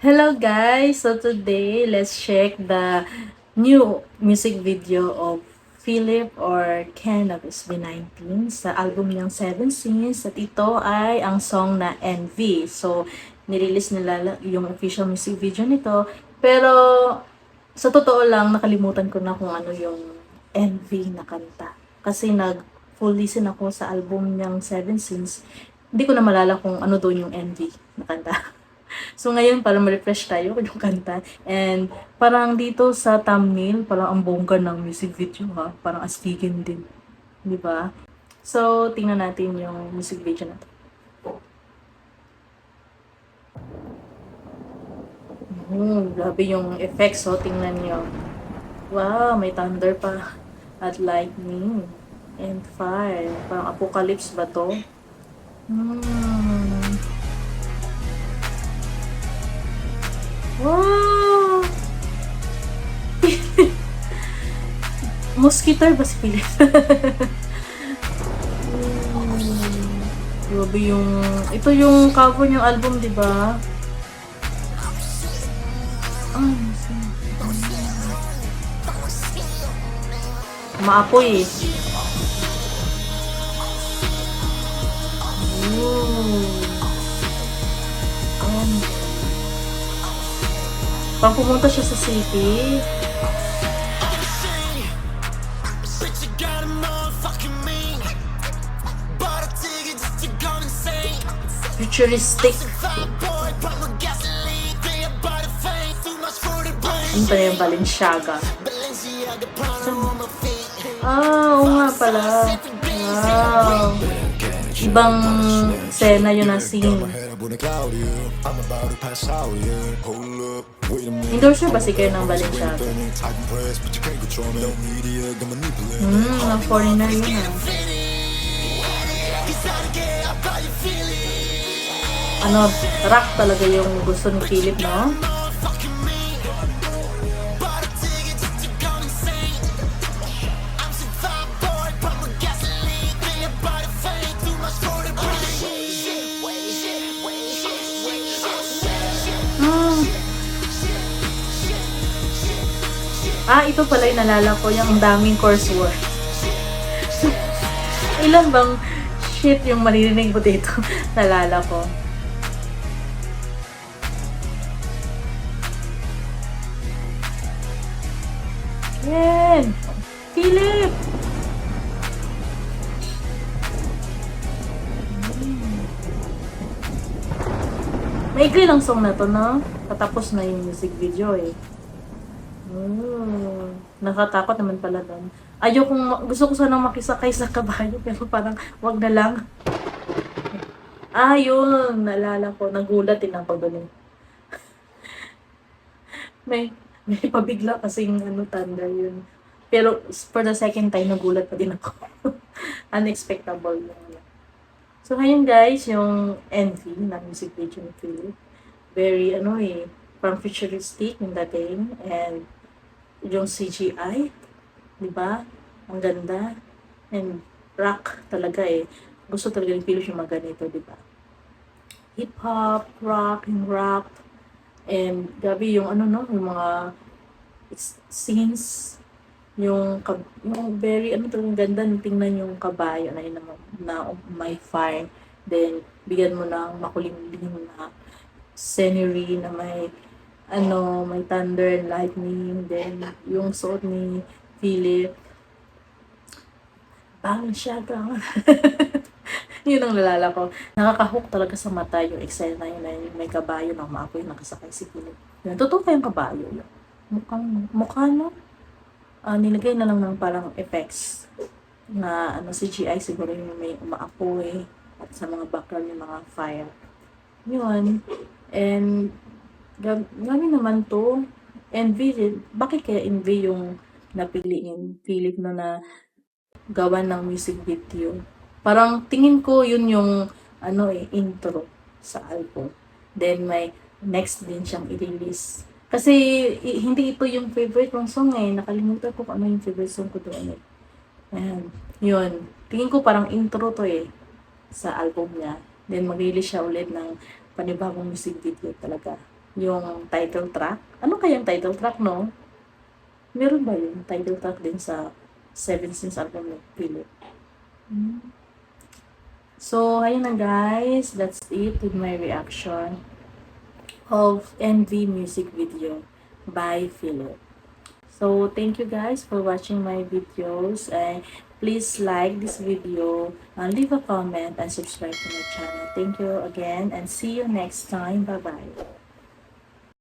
Hello guys! So today, let's check the new music video of Philip or Ken of SB19 sa album niyang Seven Sins at ito ay ang song na Envy. So, nirelease nila yung official music video nito pero sa totoo lang, nakalimutan ko na kung ano yung Envy na kanta. Kasi full listen ako sa album niyang Seven Sins. Hindi ko na malala kung ano doon yung Envy na kanta. So ngayon, para ma-refresh tayo kung yung kanta. And parang dito sa thumbnail, parang ang bongga ng music video ha. Parang astigin din. Di ba? So, tingnan natin yung music video na to. Grabe yung effects, so tingnan nyo. Wow, may thunder pa. At lightning. And fire. Parang apocalypse ba to? Hmm. Wow! Mosquitar ba si Philip? Grabe yung... Ito yung cover ng album, di ba? Maapoy eh. Pang pumunta siya sa city. Futuristic. Ano pa yung Balenciaga? Oo nga pala. Wow. Ibang sena yun na scene. Endorser ba si kayo ng Balenciaga? Ang foreigner yun ah. Ano, rock talaga yung gusto ni Philip, no? Ito pala yung nalala ko, yung daming coursework. Ilan bang shit yung maririnig mo dito? Nalala ko. Yan! Philip! Maigli lang song na to, no? Patapos na yung music video eh. Nakatakot naman pala doon. Gusto ko sanang makisakay sa kabayo pero parang wag na lang. Yun, naalala ko. Nagulat din ako doon eh. May pabigla kasing thunder yun. Pero for the second time, nagulat pa din ako. Unexpectable yun. So, ngayon guys, yung Envy na music video ni Philip. Very, parang futuristic yung dating. And yung CGI, di ba? Ang ganda. And rock talaga eh. Gusto talaga yung Philip yung mga ganito, di ba? Hip-hop, rock, and rap. And gabi yung yung mga scenes, yung very talagang ganda ng tingnan yung kabayo na yun na may fire. Then bigyan mo ng makulimlim na scenery na may may thunder and lightning. Then yung suot ni Philip, bang siya yun ang nalala ko. Nakaka-hook talaga sa mata yung eksena yun na may kabayo na umaapoy nakasakay si Philip. Yun, totoo pa yung kabayo yun. Mukha no? Nilagay na lang ng parang effects na CGI siguro yung may umaapoy at sa mga background yung mga fire. Yun. And gabi naman to. Envy, bakit kaya Envy yung napiliin Philip no na gawa ng music video? Parang tingin ko yun yung intro sa album. Then may next din siyang i-release. Kasi hindi ito yung favorite kong song eh. Nakalimutan ko kung ano yung favorite song ko doon eh. Ayan. Yun. Tingin ko parang intro to eh sa album niya. Then mag-release siya ulit ng panibagong music video talaga. yung title track. Ano kayang title track, no? Meron ba yun? Title track din sa Seven Sins album ng Philip. So, ayun na guys. That's it with my reaction of Envy music video by Philip. So, thank you guys for watching my videos. And please like this video, leave a comment, and subscribe to my channel. Thank you again, and see you next time. Bye-bye.